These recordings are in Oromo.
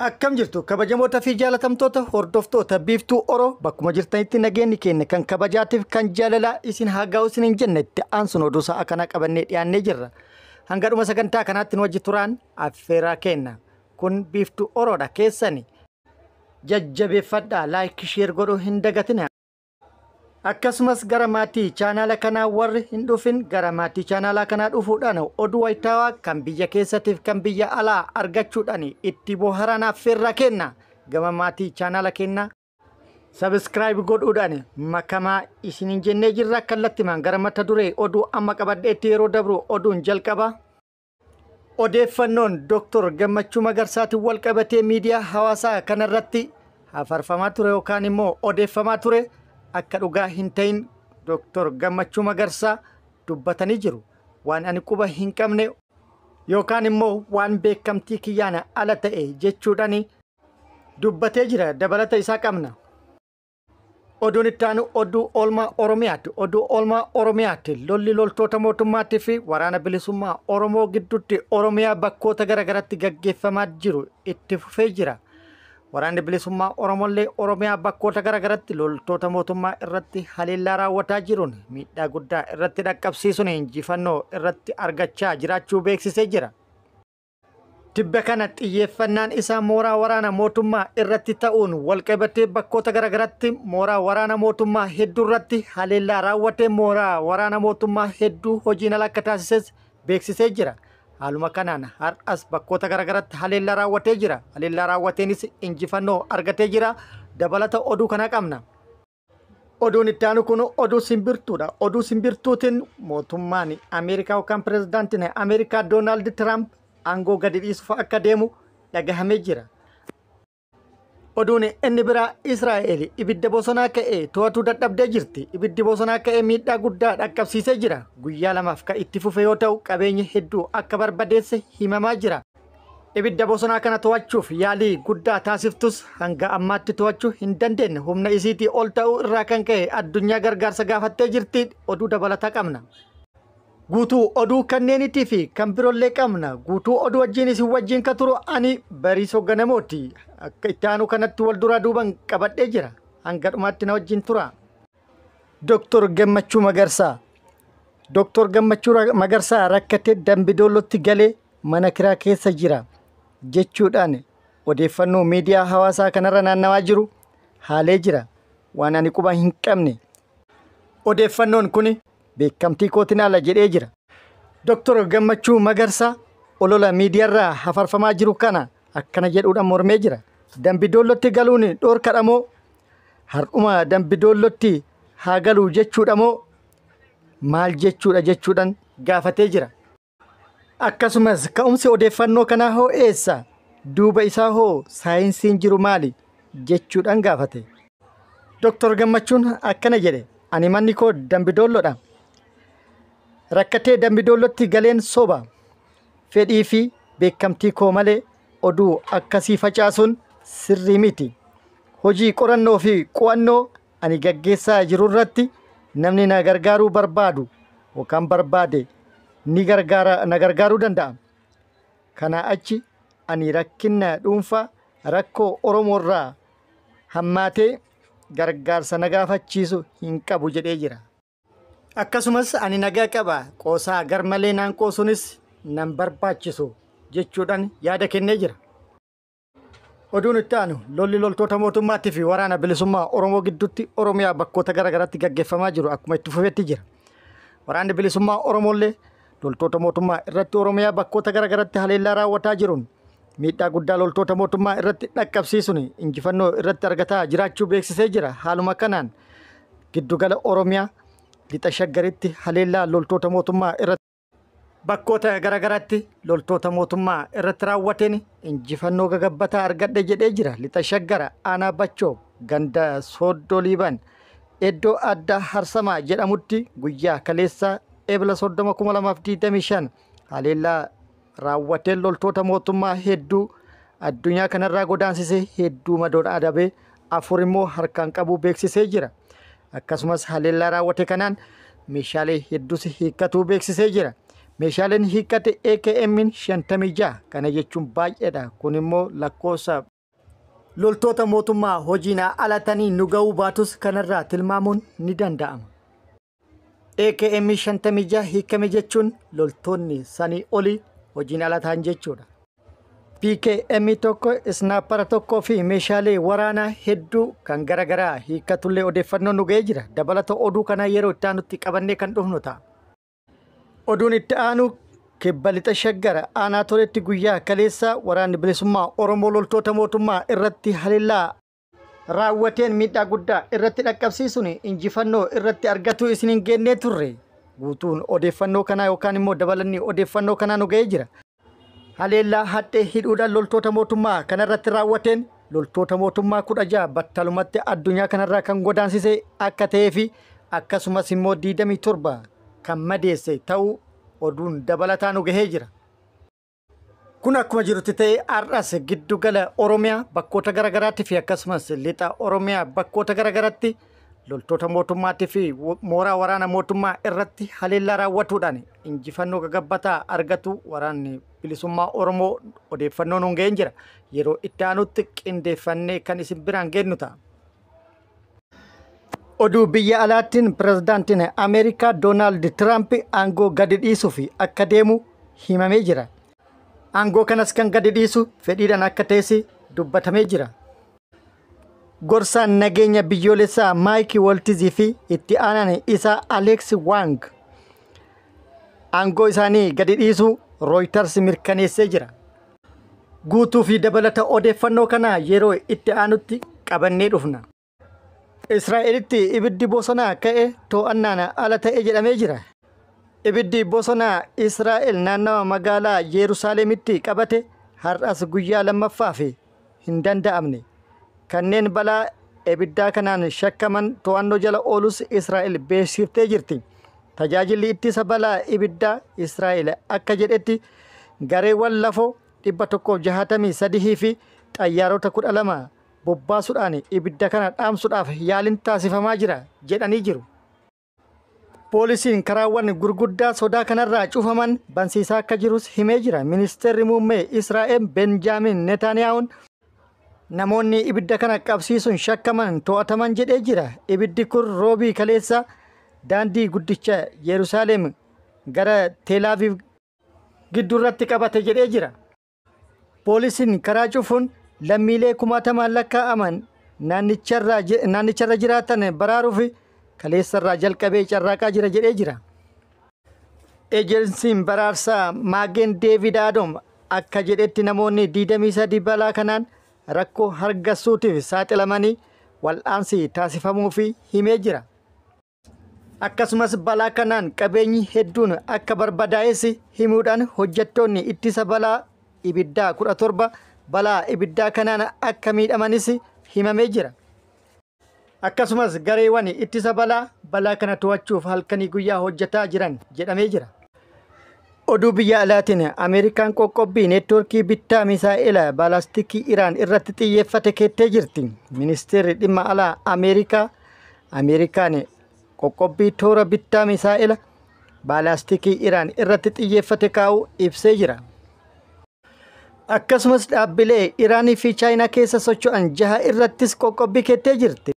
Akkam jirtu kabajamoota fi jaalatamtoota hordoftoota biiftuu Oroo bakkuma jirtanitti nageenyi keenya kan kabajaatiif kan jaalalaa isin haa ga'u isiniin jennetti aansun oduu sa'a kana qabannee dhiyaannee jirra. Hanga dhuma sagantaa kanaatti nu wajji turaan affeeraa kenna. Kun biiftuu Oroodha keessani. Jajjabeeffadhaa laayik sheer godhuu hin dagatina. Akkasumas gara maatii chaanaala kanaa warri hin dhufin gara maatii chaanaala kanaa dhufuudhaan oduu wayitaawaa kan biyya keessatiif kan biyya alaa argachuudhaan itti bohaaraan affeerraa kenna. Gama maatii chaanaala keenyaa subscribe godhuudhaan makamaa isiniin jennee jirra. Kallattimaan gara mata duree oduu amma qabadheetti yeroo dabru oduun jalqaba. Odeeffannoon Dr. Gammachuu Magarsaatiin wal qabatee miidiyaa hawaasaa kanarratti hafarfamaa ture yookaan immoo odeeffamaa ture. Akka dhugaa hin ta'in Dr. Gammachuu Magarsaa dubbatanii jiru. Waan ani quba hin qabne yookaan immoo waan beekamtii kiyyaana ala ta'e jechuudhaan dubbatee jira. Dabalata isaa qabna. Oduun itti aanu oduu oolmaa Oromiyaati. Oduu oolmaa Oromiyaati. Lolli loltoota mootummaatii fi waraana bilisummaa Oromoo gidduutti Oromiyaa bakkoota garaagaratti gaggeeffamaa jiru itti fufee jira. Waraanni bilisummaa Oromollee Oromiyaa bakkoota garaagaratti loltoota mootummaa irratti haleellaa raawwataa jiruun miidhaa guddaa irratti dhaqqabsiisuun injifannoo irratti argachaa jiraachuu beeksisee jira. Tibba kana xiyyeeffannaan isaa mooraa waraana mootummaa irratti ta'uun walqabatee bakkoota garaagaratti mooraa waraana mootummaa hedduu irratti haleellaa raawwatee mooraa waraana mootummaa hedduu hojiin ala akka taasises beeksisee jira. Haaluma kanaan har'as bakkoota garaagaratti haleellaa raawwatee jira. Haleellaa raawwateenis injifannoo argatee jira. Dabalata oduu kana qabna. Oduun itti aanu kun oduu simbirtuudha. Oduu simbirtuutiin mootummaan Ameerikaa yookaan pirezidaantiin Ameerikaa Doonaald Tiraamp aangoo gadi dhiisuuf akka deemu dhagahamee jira. Oduun inni biraa Israa'eel ibidda bosonaa ka'ee to'atuu dadhabdee jirti. Ibiddi bosonaa ka'ee miidhaa guddaa dhaqqabsiisee jira. Guyyaa lamaaf kan itti fufe yoo ta'u qabeenyi hedduu akka barbadeesse himamaa jira. Ibidda bosonaa kana to'achuuf yaalii guddaa taasiftus hanga ammaatti to'achuu hin dandeenye. Humna isiitii ol ta'uu irraa kan ka'e addunyaa gargaarsa gaafattee jirti. Oduu dabalataa qabna. Guutuu oduu kanneenitii fi kan biroollee qabna. Guutuu oduu wajjin isin wajjin ka turu ani Bariisoo Ganamooti. Akka itti aanu kanatti wal duraa duuban qabadhee jira. Hanga dhumaatti na wajjin tura. Dr. Gammachuu Magarsaa. Dr. Gammachuu Magarsaa rakkatee Dambidoolotti galee mana kiraa keessa jira jechuudhaan odeeffannoo miidiyaa hawaasaa kanarra naannawaa jiru haalee jira. Waan ani quba hin qabne. Odeeffannoon kun beekamtii kootiin ala jedhee jira. Dr. Gammachuu Magarsaa olola miidiyaarraa hafarfamaa jiru kana akkana jedhuudhaan mormee jira. Dambidoolotti galuun dhoorkadha moo har'uma Dambidoolotti haa galuu jechuudha moo maal jechuudha jechuudhaan gaafatee jira. Akkasumas ka'umsi odeeffannoo kanaa hoo eessa? Duuba isaa hoo saayinsiin jiru maali jechuudhaan gaafate. Dr. Gammachuun akkana jedhe. Ani manni koo Dambidoolloodha. Rakkatee Dambidoolotti galeen soba. Fedhii fi beekamtii koo malee oduu akkasii facaasuun sirrii miti. Hojii qorannoo fi qo'annoo ani gaggeessaa jiru irratti namni na gargaaruu barbaadu yookaan barbaade na gargaaruu danda'a. Kana achi ani rakkina dhuunfaa rakkoo Oromoo irraa hammaatee gargaarsa na gaafachiisu hin qabu jedhee jira. Akkasumas ani nagaa qaba qoosaa garmalee naan qoosuunis nan barbaachisu jechuudhaan yaada kennee jira. Oduun itti aanu lolli loltoota mootummaatii fi waraana bilisummaa Oromoo gidduutti Oromiyaa bakkoota garaagaratti gaggeeffamaa jiru akkuma itti fufeetti jira. Waraanni bilisummaa Oromoollee loltoota mootummaa irratti Oromiyaa bakkoota garaagaratti haleellaa raawwataa jiruun miidhaa guddaa loltoota mootummaa irratti dhaqqabsiisuun injifannoo irratti argataa jiraachuu beeksisee jira. Haaluma kanaan giddugala Oromiyaa lixa shaggaritti haleellaa loltoota mootummaa irratti bakkoota garaagaratti loltoota mootummaa irratti raawwateen injifannoo gagabbataa argadhe jedhee jira. Lixa shaggara aanaa Bachoo ganda Sooddoo Liiban iddoo adda Harsamaa jedhamutti guyyaa kaleessaa Eebila 30/2025 haleellaa raawwateen loltoota mootummaa hedduu addunyaa kanarraa godaansisee hedduu madoodha adabee afur immoo harkaan qabuu beeksisee jira. Akkasumas haleellaa raawwate kanaan meeshaalee hedduus hiikkatuu beeksisee jira. Meeshaaleen hiikkate AKM 56 kana jechuun baay'eedha. Kun immoo lakkoofsa loltoota mootummaa hojiin alatanii nu ga'uu baatus kanarraa tilmaamuun ni danda'ama. AKM 56 hiikame jechuun loltoonni sanii olii hojiin alataan jechuudha. PKM tokko snaapara tokkoo fi meeshaalee waraanaa hedduu kan garagaraa hiikkatullee odeeffannoo nu ga'ee jira. Dabalata oduu kana yeroo itti aanutti qabannee kan dhufnu ta'a. Oduun itti aanu kibba lixa Shaggar aanaa toletti guyyaa kaleessa waraanni bilisummaa Oromoo loltoota mootummaa irratti haleellaa raawwateen miidhaa guddaa irratti dhaqqabsiisuun injifannoo irratti argatu isin hin geennee turre. Guutuun odeeffannoo kanaa yookaan immoo dabalanni odeeffannoo kanaa nu ga'ee jira. Haleellaa hadhee hidhuudhaan loltoota mootummaa kanarratti raawwateen loltoota mootummaa 16 battalumatti addunyaa kanarraa kan godaansise akka ta'ee fi akkasumas immoo 27 kan madeesse ta'uu oduun dabalataa nu gahee jira. Kun akkuma jirutti ta'ee har'as giddugala Oromiyaa bakkoota garagaraatti fi akkasumas lixa Oromiyaa bakkoota garagaraatti loltoota mootummaatii fi mooraa waraana mootummaa irratti haleellaa raawwatuudhaan injifannoo gagabbataa argatu waraanni bilisummaa Oromoo odeeffannoo nuun ga'een jira. Yeroo itti aanutti qindeeffannee kan isin biraan geennu ta'a. Oduu biyya alaattiin pirezidaantiin Ameerikaa Doonaald Tiraamp aangoo gadi dhiisuuf akka deemu himamee jira. Aangoo kanas kan gadi dhiisu fedhiidhaan akka ta'es dubbatamee jira. Gorsaan nageenya biyyoolessaa Maayik Waltizii fi itti aanaan isaa Alex Wang aangoo isaanii gadi dhiisuu Reuters mirkaneessee jira. Guutuu fi dabalata odeeffannoo kanaa yeroo itti aanutti qabannee dhufna. Israa'elitti ibiddi bosonaa ka'e to'annaan ala ta'e jedhamee jira. Ibiddi bosonaa Israa'el naannawa magaalaa Yerusaalemitti qabate har'as guyyaa lammaffaa fi hin danda'amne. Kanneen balaa ibiddaa kanaan shakkaman to'annoo jala oolus Israa'el beeksiftee jirti. Tajaajilli ittisa balaa ibiddaa Israa'el akka jedhetti gareewwan lafoo 163 fi xayyaarota 12 bobbaasuudhaan ibidda kana dhaamsuudhaaf yaaliin taasifamaa jira jedhanii jiru. Poolisiin karaawwan gurguddaa sodaa kanarraa cufaman bansiisaa akka jirus himee jira. Ministeerri muummee Israa'el Benjaamin Netanyaa'uun namoonni ibidda kana qabsiisuun shakkaman to'ataman jedhee jira. Ibiddi kun roobii kaleessa daandii guddicha Yerusaalem gara Teelaaviv gidduurratti qabate jedhee jira. Poolisiin karaa cufuun lammiilee 60,000 lakkaa'aman naannicharra jiraatan baraaruuf kaleessarraa jalqabee carraaqaa jira jedhee jira. Ejensiin baraarsaa Maageen Deevid Adoom akka jedhetti namoonni 23 balaa kanaan rakkoo hargasuutiif saaxilamanii wal'aansi taasifamuu fi himee jira. Akkasumas balaa kanaan qabeenyi hedduun akka barbadaa'es himuudhaan hojjettoonni ittisa balaa ibiddaa 17 balaa ibiddaa kanaan akka miidhamanis himamee jira. Akkasumas gareewwan ittisa balaa kana to'achuuf halkanii guyyaa hojjetaa jiran jedhamee jira. Oduu biyya alaatiin Ameerikaan qoqqobbii neetwoorkii bittaa misaa'ila baalaastikii Iraan irratti xiyyeeffate keettee jirti. Ministeerri dhimma alaa Ameerikaan qoqqobbii toora bittaa misaa'ila baalaastikii Iraan irratti xiyyeeffate kaa'uu ibsee jira. Akkasumas dhaabbilee Iraanii fi Chaayinaa keessa socho'an 6 irrattis qoqqobbii keettee jirti.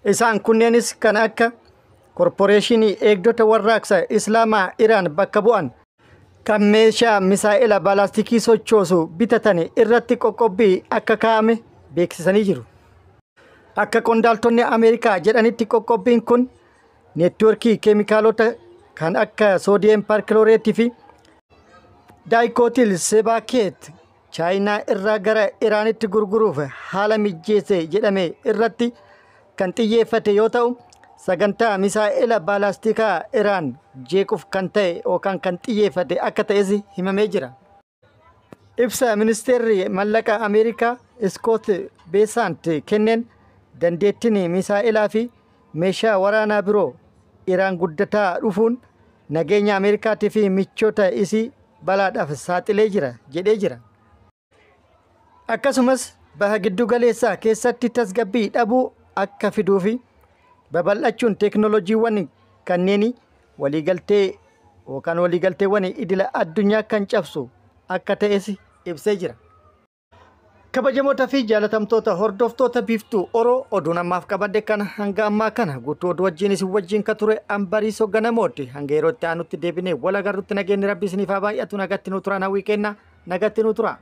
Isaan kunneenis kan akka korporeeshinii eegdota warraaqsa Islaamaa Iraan bakka bu'an kan meeshaa misaa'ila baalaastikii sochoosu bitatan irratti qoqqobbii akka kaa'ame beeksisanii jiru. Akka qondaaltonni Ameerikaa jedhanitti qoqqobbiin kun neetwoorkii keemikaalota kan akka soodiyem parkiloreetii fi daayikootil sebaakeet Chaayinaa irraa gara Iraanitti gurguruuf haala mijeesse jedhame irratti kan xiyyeeffate yoo ta'u, sagantaa misaa'ila baalaastikaa Iraan jeequuf kan ta'e yookaan kan xiyyeeffate akka ta'es himamee jira. Ibsa ministeerri mallaqa Ameerikaa Scott Bessant kenneen dandeettiin misaa'ilaa fi meeshaa waraanaa biroo Iraan guddataa dhufuun nageenya Ameerikaatii fi michoota isii balaadhaaf saaxilee jira jedhee jira. Akkasumas baha giddu galeessaa keessatti tasgabbii dhabuu akka fiduu fi babal'achuun teeknooloojiiwwan kanneen waliigaltee yookaan waliigalteewwan idila addunyaa kan cabsu akka ta'es ibsee jira. Kabajamoota fi jaalatamtoota hordoftoota biiftuu Oroo oduun ammaaf qabadde kana hanga ammaa kana guutuu oduu wajjin ka ture Ambariisoo Ganamooti hanga yerootti aanutti deebinee wal agarrutti nageenyi rabbi isiniif haa baay'atu nagatti nu turaa hawwii kenna nagatti nu turaa.